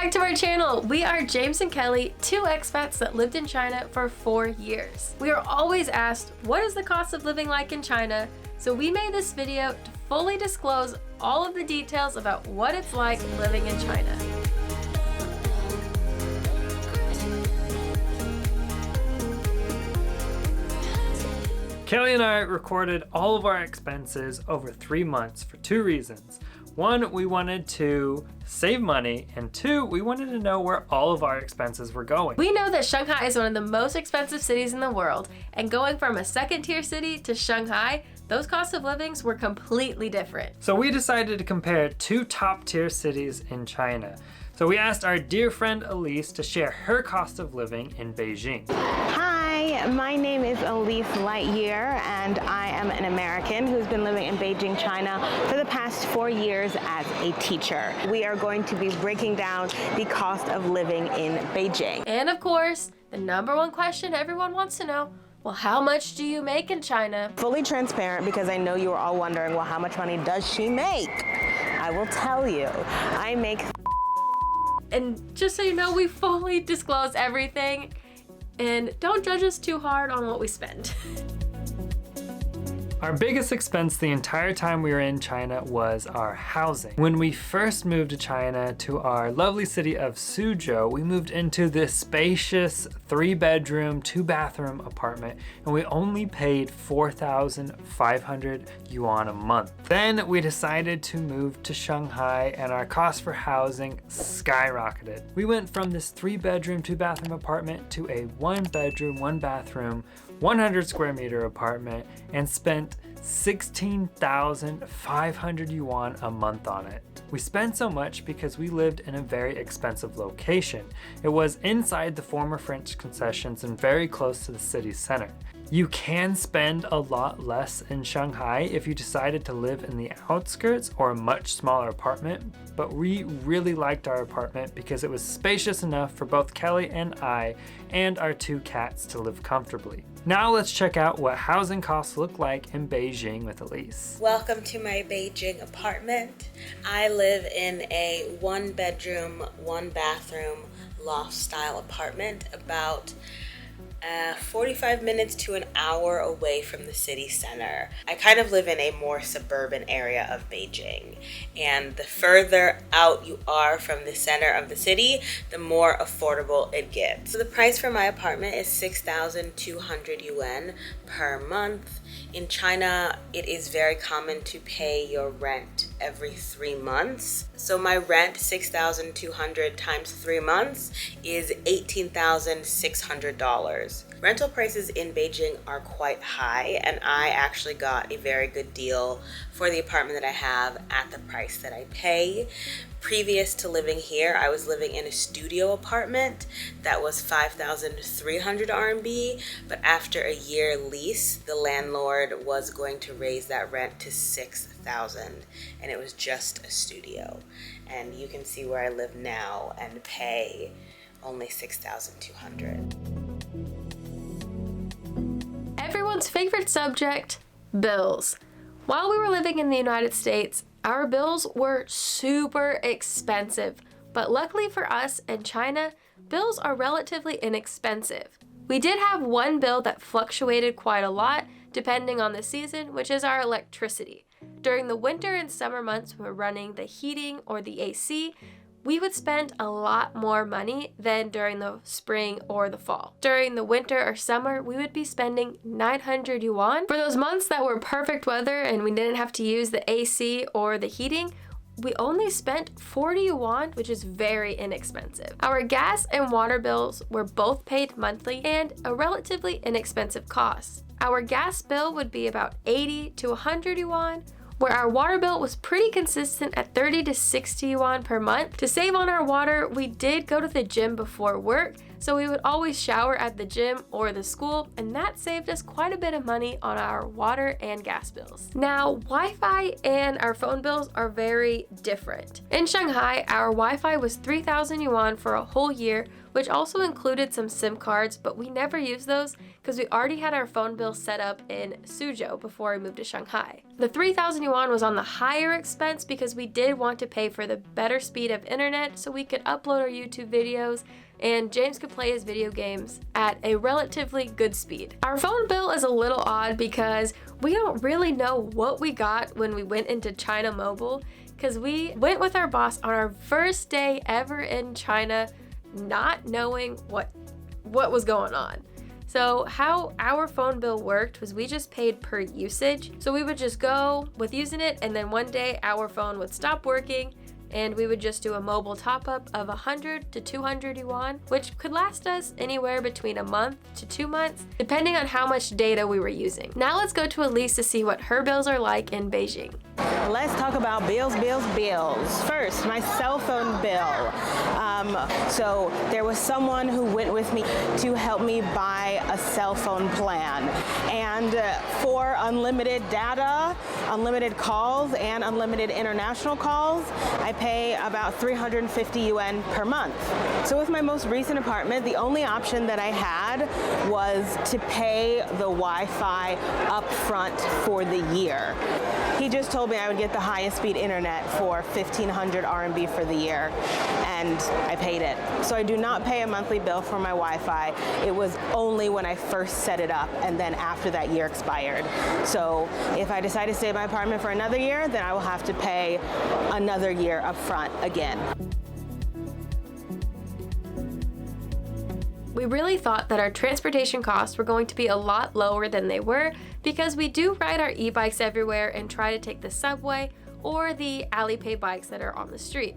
back to our channel. We are James and Keli, two expats that lived in China for 4 years. We are always asked, what is the cost of living like in China? So we made this video to fully disclose all of the details about what it's like living in China. Kelly and I recorded all of our expenses over 3 months for 2 reasons. 1, we wanted to save money, and 2, we wanted to know where all of our expenses were going. We know that Shanghai is one of the most expensive cities in the world, and going from a second-tier city to Shanghai, those costs of livings were completely different. So we decided to compare 2 top-tier cities in China. So we asked our dear friend Elise to share her cost of living in Beijing. Hi, my name is Elise Lightyear, and I am an American who's been living in Beijing, China for the past 4 years as a teacher. We are going to be breaking down the cost of living in Beijing. And of course, the #1 question everyone wants to know, well, how much do you make in China? Fully transparent, because I know you are all wondering, well, how much money does she make? I will tell you, I make... And just so you know, we fully disclose everything, and don't judge us too hard on what we spend. Our biggest expense the entire time we were in China was our housing. When we first moved to China to our lovely city of Suzhou, we moved into this spacious 3-bedroom, 2-bathroom apartment, and we only paid 4,500 yuan a month. Then we decided to move to Shanghai, and our cost for housing skyrocketed. We went from this 3-bedroom, 2-bathroom apartment to a 1-bedroom, 1-bathroom, 100 square meter apartment and spent 16,500 yuan a month on it. We spent so much because we lived in a very expensive location. It was inside the former French concessions and very close to the city center. You can spend a lot less in Shanghai if you decided to live in the outskirts or a much smaller apartment, but we really liked our apartment because it was spacious enough for both Kelly and I and our 2 cats to live comfortably. Now let's check out what housing costs look like in Beijing with Elise. Welcome to my Beijing apartment. I live in a 1-bedroom, 1-bathroom loft style apartment about 45 minutes to an hour away from the city center. I kind of live in a more suburban area of Beijing, and the further out you are from the center of the city, the more affordable it gets. So the price for my apartment is 6,200 yuan per month. In China, it is very common to pay your rent every 3 months. So my rent, 6,200 times 3 months, is $18,600. Rental prices in Beijing are quite high, and I actually got a very good deal for the apartment that I have at the price that I pay. Previous to living here, I was living in a studio apartment that was 5,300 RMB, but after a year lease, the landlord was going to raise that rent to 6,000, and it was just a studio. And you can see where I live now and pay only 6,200. Everyone's favorite subject, bills. While we were living in the United States, our bills were super expensive, but luckily for us in China, bills are relatively inexpensive. We did have one bill that fluctuated quite a lot depending on the season, which is our electricity. During the winter and summer months when we're running the heating or the AC, we would spend a lot more money than during the spring or the fall. During the winter or summer, we would be spending 900 yuan. For those months that were perfect weather and we didn't have to use the AC or the heating, we only spent 40 yuan, which is very inexpensive. Our gas and water bills were both paid monthly and a relatively inexpensive cost. Our gas bill would be about 80 to 100 yuan, where our water bill was pretty consistent at 30 to 60 yuan per month. To save on our water, we did go to the gym before work, so we would always shower at the gym or the school, and that saved us quite a bit of money on our water and gas bills. Now, Wi-Fi and our phone bills are very different. In Shanghai, our Wi-Fi was 3,000 yuan for a whole year, which also included some SIM cards, but we never used those because we already had our phone bill set up in Suzhou before we moved to Shanghai. The 3,000 yuan was on the higher expense because we did want to pay for the better speed of internet so we could upload our YouTube videos and James could play his video games at a relatively good speed. Our phone bill is a little odd because we don't really know what we got when we went into China Mobile, because we went with our boss on our first day ever in China, not knowing what was going on. So how our phone bill worked was we just paid per usage. So we would just go with using it, and then one day our phone would stop working and we would just do a mobile top-up of 100 to 200 yuan, which could last us anywhere between a month to 2 months, depending on how much data we were using. Now let's go to Elise to see what her bills are like in Beijing. Let's talk about bills. First, my cell phone bill. So there was someone who went with me to help me buy a cell phone plan. And for unlimited data, unlimited calls, and unlimited international calls, I pay about 350 yuan per month. So with my most recent apartment, the only option that I had was to pay the Wi-Fi up front for the year. He just told me I would get the highest speed internet for 1,500 RMB for the year, and I paid it. So I do not pay a monthly bill for my Wi-Fi. It was only when I first set it up, and then after that year expired. So if I decide to stay in my apartment for another year, then I will have to pay another year up front again. We really thought that our transportation costs were going to be a lot lower than they were because we do ride our e-bikes everywhere and try to take the subway or the Alipay bikes that are on the street.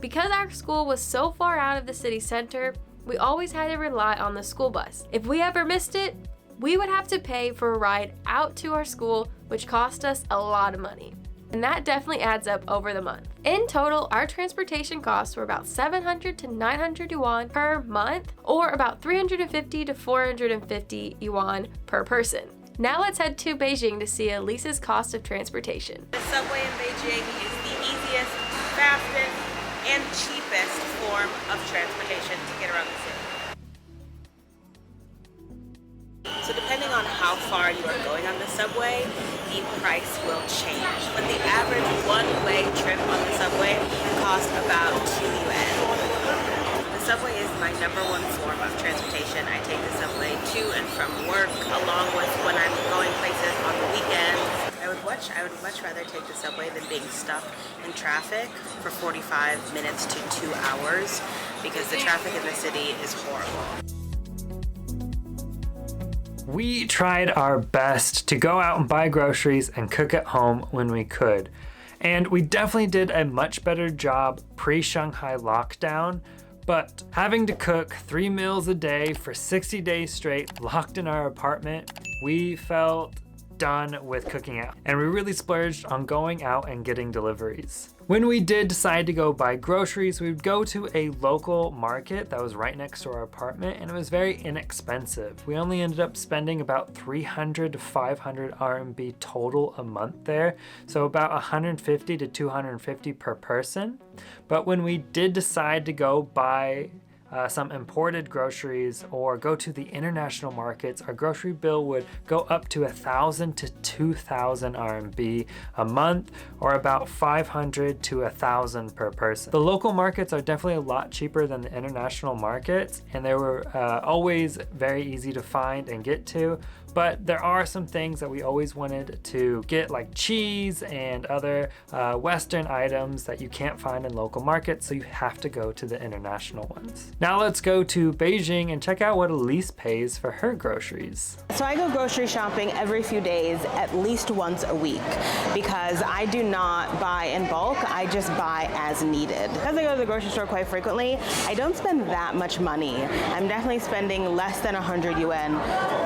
Because our school was so far out of the city center, we always had to rely on the school bus. If we ever missed it, we would have to pay for a ride out to our school, which cost us a lot of money. And that definitely adds up over the month. In total, our transportation costs were about 700 to 900 yuan per month, or about 350 to 450 yuan per person. Now let's head to Beijing to see Elise's cost of transportation. The subway in Beijing is the easiest, fastest, and cheapest form of transportation to get around the city. So depending on how far you are going on the subway, the price will change. But the average one-way trip on the subway costs about 2 yuan. The subway is my #1 form of transportation. I take the subway to and from work, along with when I'm going places on the weekends. I would much rather take the subway than being stuck in traffic for 45 minutes to 2 hours, because the traffic in the city is horrible. We tried our best to go out and buy groceries and cook at home when we could. And we definitely did a much better job pre-Shanghai lockdown, but having to cook 3 meals a day for 60 days straight locked in our apartment, we felt done with cooking out. And we really splurged on going out and getting deliveries. When we did decide to go buy groceries, we would go to a local market that was right next to our apartment, and it was very inexpensive. We only ended up spending about 300 to 500 RMB total a month there, so about 150 to 250 per person. But when we did decide to go buy some imported groceries or go to the international markets, our grocery bill would go up to 1,000 to 2,000 RMB a month, or about 500 to 1,000 per person. The local markets are definitely a lot cheaper than the international markets, and they were always very easy to find and get to. But there are some things that we always wanted to get, like cheese and other Western items that you can't find in local markets, so you have to go to the international ones. Now let's go to Beijing and check out what Elise pays for her groceries. So I go grocery shopping every few days, at least once a week, because I do not buy in bulk, I just buy as needed. Because I go to the grocery store quite frequently, I don't spend that much money. I'm definitely spending less than 100 yuan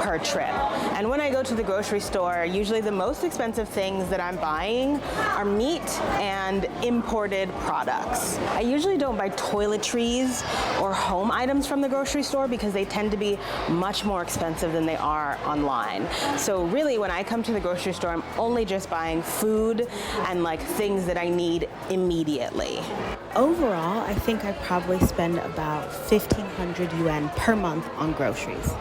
per trip. And when I go to the grocery store, usually the most expensive things that I'm buying are meat and imported products. I usually don't buy toiletries or home items from the grocery store because they tend to be much more expensive than they are online. So really, when I come to the grocery store, I'm only just buying food and like things that I need immediately. Overall, I think I probably spend about 1,500 yuan per month on groceries.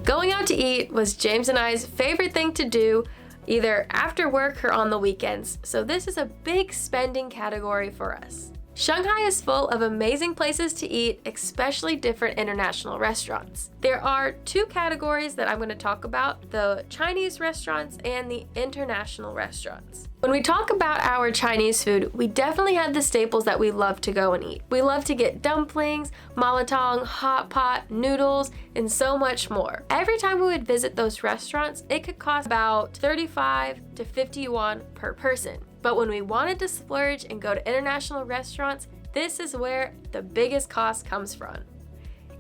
Going out to eat was James and I's favorite thing to do, either after work or on the weekends, so this is a big spending category for us. Shanghai is full of amazing places to eat, especially different international restaurants. There are two categories that I'm going to talk about, the Chinese restaurants and the international restaurants. When we talk about our Chinese food, we definitely have the staples that we love to go and eat. We love to get dumplings, malatong, hot pot, noodles, and so much more. Every time we would visit those restaurants, it could cost about 35 to 50 yuan per person. But when we wanted to splurge and go to international restaurants, this is where the biggest cost comes from.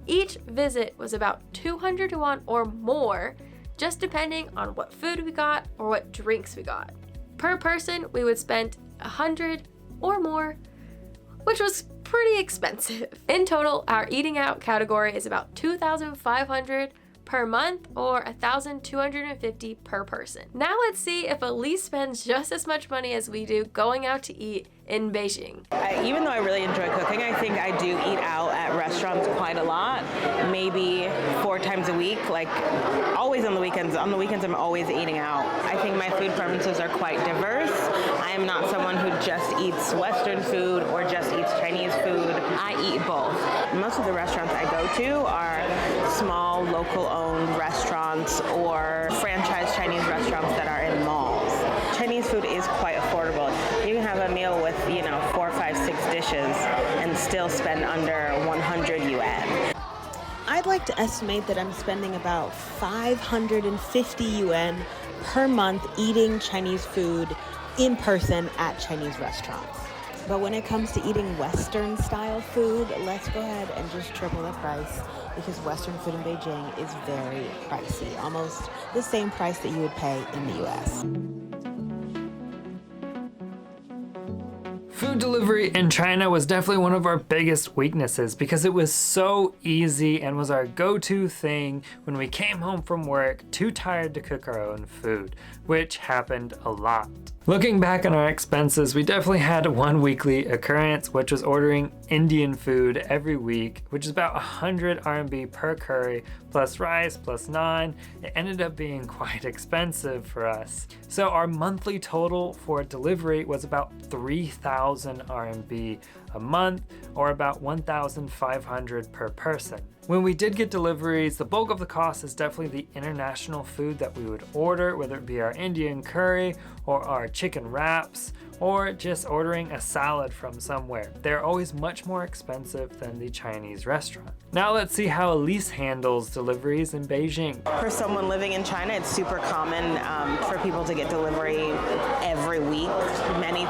Each visit was about 200 yuan or more, just depending on what food we got or what drinks we got. Per person, we would spend 100 or more, which was pretty expensive. In total, our eating out category is about 2,500 per month or 1,250 per person. Now let's see if Elise spends just as much money as we do going out to eat in Beijing. Even though I really enjoy cooking, I think I do eat out at restaurants quite a lot, maybe 4 times a week, like always on the weekends. On the weekends, I'm always eating out. I think my food preferences are quite diverse. I am not someone who just eats Western food or just eats Chinese food. I eat both. Most of the restaurants I go to are small, local-owned restaurants or franchise Chinese restaurants that are in malls. Chinese food is quite affordable. You can have a meal with, 4, 5, 6 dishes and still spend under 100 yuan. I'd like to estimate that I'm spending about 550 yuan per month eating Chinese food in person at Chinese restaurants. But when it comes to eating Western style food, let's go ahead and just triple the price because Western food in Beijing is very pricey, almost the same price that you would pay in the US. Food delivery in China was definitely one of our biggest weaknesses because it was so easy and was our go-to thing when we came home from work too tired to cook our own food, which happened a lot. Looking back on our expenses, we definitely had one weekly occurrence, which was ordering Indian food every week, which is about 100 RMB per curry, plus rice, plus naan. It ended up being quite expensive for us. So our monthly total for delivery was about 3,000 RMB a month, or about 1,500 per person. When we did get deliveries, the bulk of the cost is definitely the international food that we would order, whether it be our Indian curry or our chicken wraps, or just ordering a salad from somewhere. They're always much more expensive than the Chinese restaurant. Now let's see how Elise handles deliveries in Beijing. For someone living in China, it's super common for people to get delivery every week,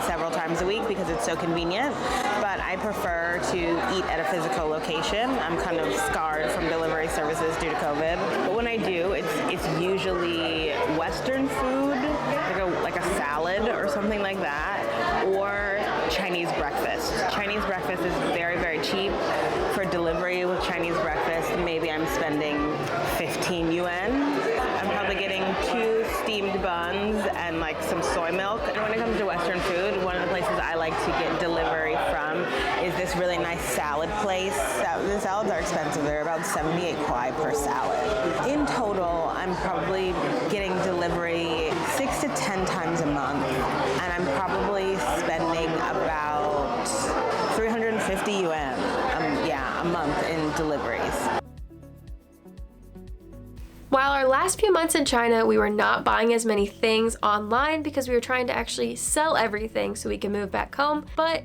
several times a week because it's so convenient. But I prefer to eat at a physical location. I'm kind of scarred from delivery services due to COVID. But when I do, it's usually Western food, like a salad or something like that, or Chinese breakfast. Chinese breakfast is very, very cheap. For delivery with Chinese breakfast, maybe I'm spending 15 yuan. I'm probably getting 2 steamed buns and like some soy milk. And when it comes to Western food, one of the places I like to get delivery from is this really nice salad place. The salads are expensive. They're about 78 kuai per salad. In total, I'm probably getting delivery 6 to 10 times a month. And I'm probably spending about 350 yuan a month in deliveries. While our last few months in China, we were not buying as many things online because we were trying to actually sell everything so we can move back home. But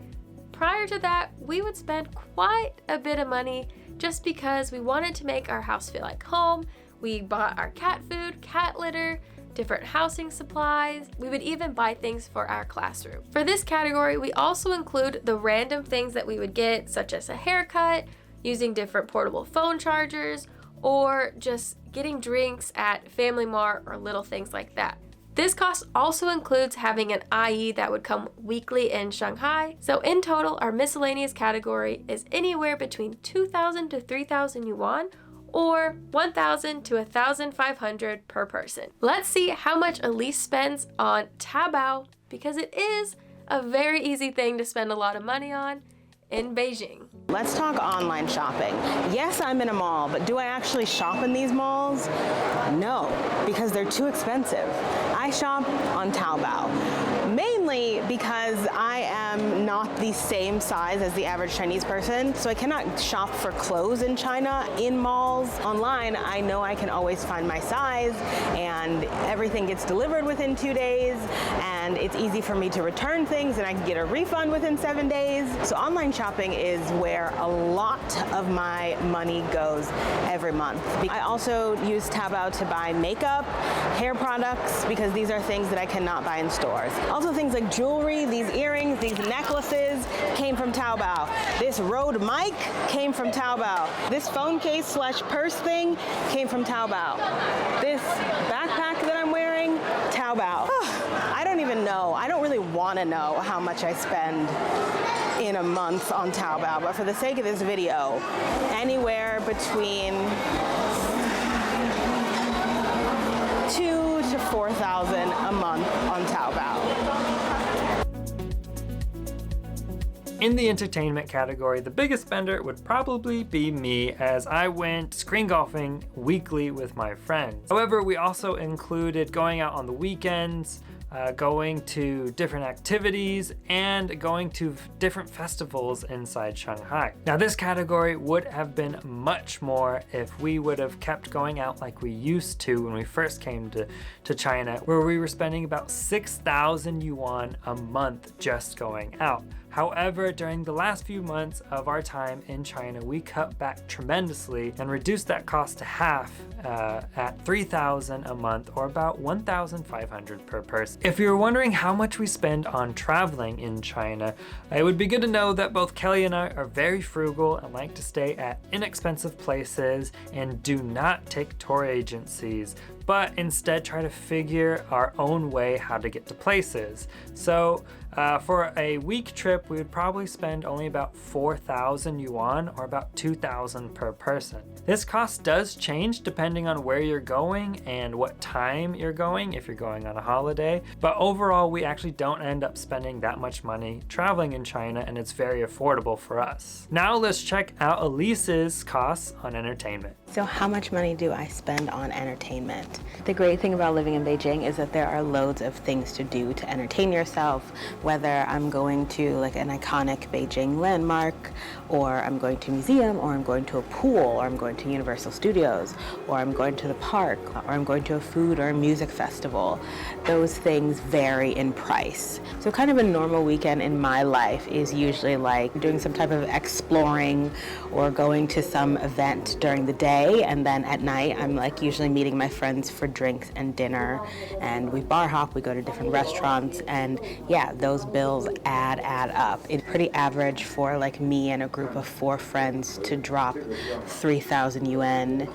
prior to that, we would spend quite a bit of money just because we wanted to make our house feel like home. We bought our cat food, cat litter, different housing supplies. We would even buy things for our classroom. For this category, we also include the random things that we would get, such as a haircut, using different portable phone chargers, or just getting drinks at Family Mart or little things like that. This cost also includes having an IE that would come weekly in Shanghai. So in total, our miscellaneous category is anywhere between 2,000 to 3,000 yuan, or 1,000 to 1,500 per person. Let's see how much Elise spends on Taobao, because it is a very easy thing to spend a lot of money on in Beijing. Let's talk online shopping. Yes, I'm in a mall, but do I actually shop in these malls? No, because they're too expensive. I shop on Taobao, mainly because I am not the same size as the average Chinese person, so I cannot shop for clothes in China in malls. Online, I know I can always find my size, and everything gets delivered within 2 days, and it's easy for me to return things, and I can get a refund within 7 days. So online shopping is where a lot of my money goes every month. I also use Taobao to buy makeup, hair products, because these are things that I cannot buy in stores. Also things like jewelry, these earrings, these necklaces came from Taobao. This Rode mic came from Taobao. This phone case slash purse thing came from Taobao. This backpack that I'm wearing, Taobao. I don't even know. I don't really want to know how much I spend in a month on Taobao, but for the sake of this video, anywhere between 2,000 to 4,000 a month on Taobao. In the entertainment category, the biggest spender would probably be me, as I went screen golfing weekly with my friends. However, we also included going out on the weekends, going to different activities, and going to different festivals inside Shanghai. Now, this category would have been much more if we would have kept going out like we used to when we first came to China, where we were spending about 6,000 yuan a month just going out. However, during the last few months of our time in China, we cut back tremendously and reduced that cost to half at 3,000 a month, or about 1,500 per person. If you're wondering how much we spend on traveling in China, it would be good to know that both Kelly and I are very frugal and like to stay at inexpensive places and do not take tour agencies, but instead try to figure our own way how to get to places. So for a week trip, we would probably spend only about 4,000 yuan, or about 2,000 per person. This cost does change depending on where you're going and what time you're going, if you're going on a holiday. But overall, we actually don't end up spending that much money traveling in China, and it's very affordable for us. Now let's check out Elise's costs on entertainment. So how much money do I spend on entertainment? The great thing about living in Beijing is that there are loads of things to do to entertain yourself, whether I'm going to like an iconic Beijing landmark, or I'm going to a museum, or I'm going to a pool, or I'm going to Universal Studios, or I'm going to the park, or I'm going to a food or a music festival. Those things vary in price. So kind of a normal weekend in my life is usually like doing some type of exploring or going to some event during the day, and then at night I'm like usually meeting my friends for drinks and dinner, and we bar hop, we go to different restaurants, and yeah, those bills add up. It's pretty average for like me and a group of 4 friends to drop 3,000 yuan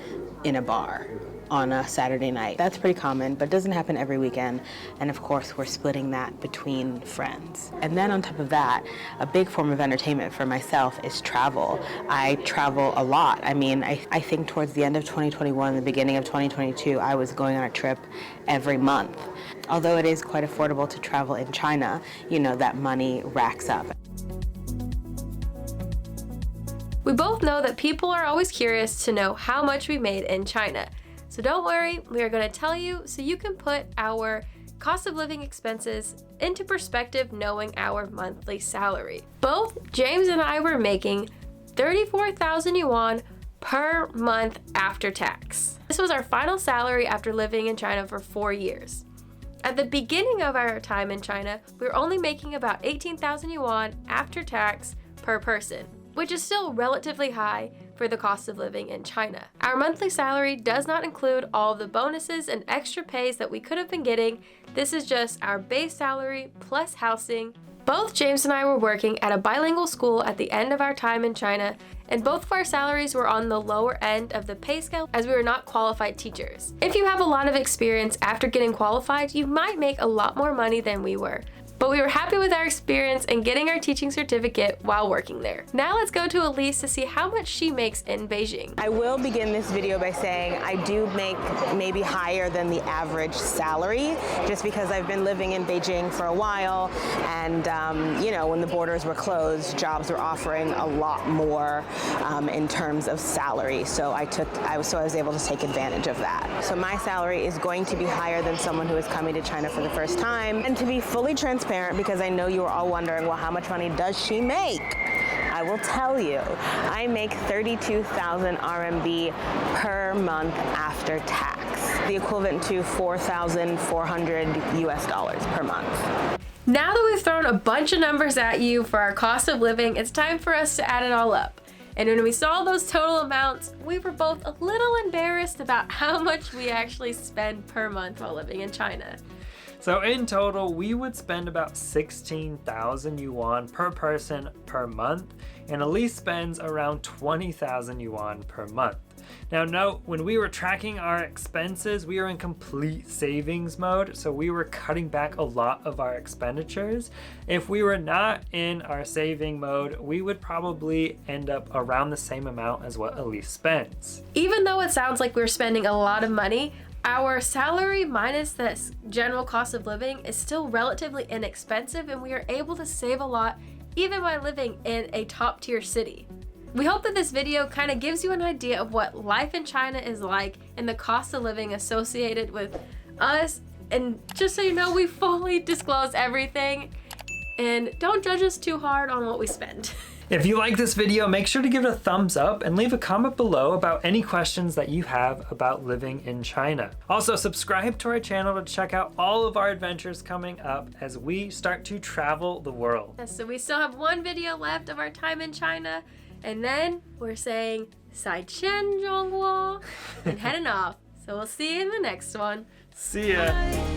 in a bar on a Saturday night. That's pretty common, but it doesn't happen every weekend. And of course, we're splitting that between friends. And then on top of that, a big form of entertainment for myself is travel. I travel a lot. I mean, I think towards the end of 2021, the beginning of 2022, I was going on a trip every month. Although it is quite affordable to travel in China, you know, that money racks up. We both know that people are always curious to know how much we made in China. So don't worry, we are going to tell you so you can put our cost of living expenses into perspective knowing our monthly salary. Both James and I were making 34,000 yuan per month after tax. This was our final salary after living in China for 4 years. At the beginning of our time in China, we were only making about 18,000 yuan after tax per person, which is still relatively high for the cost of living in China. Our monthly salary does not include all of the bonuses and extra pays that we could have been getting. This is just our base salary plus housing Both James and I were working at a bilingual school at the end of our time in China, and both of our salaries were on the lower end of the pay scale as we were not qualified teachers. If you have a lot of experience after getting qualified, you might make a lot more money than we were. But we were happy with our experience and getting our teaching certificate while working there. Now let's go to Elise to see how much she makes in Beijing. I will begin this video by saying I do make maybe higher than the average salary, just because I've been living in Beijing for a while, and you know, when the borders were closed, jobs were offering a lot more in terms of salary. So I was able to take advantage of that. So my salary is going to be higher than someone who is coming to China for the first time. And to be fully transparent, because I know you are all wondering, well, how much money does she make? I will tell you, I make 32,000 RMB per month after tax, the equivalent to 4,400 US dollars per month. Now that we've thrown a bunch of numbers at you for our cost of living, it's time for us to add it all up. And when we saw those total amounts, we were both a little embarrassed about how much we actually spend per month while living in China. So in total, we would spend about 16,000 yuan per person per month, and Elise spends around 20,000 yuan per month. Now note, when we were tracking our expenses, we were in complete savings mode, so we were cutting back a lot of our expenditures. If we were not in our saving mode, we would probably end up around the same amount as what Elise spends. Even though it sounds like we're spending a lot of money, our salary minus the general cost of living is still relatively inexpensive, and we are able to save a lot even by living in a top-tier city. We hope that this video kind of gives you an idea of what life in China is like and the cost of living associated with us. And just so you know, we fully disclose everything, and don't judge us too hard on what we spend. If you like this video, make sure to give it a thumbs up and leave a comment below about any questions that you have about living in China. Also, subscribe to our channel to check out all of our adventures coming up as we start to travel the world. So we still have one video left of our time in China, and then we're saying 再见中国 and heading off. So we'll see you in the next one. See ya. Bye.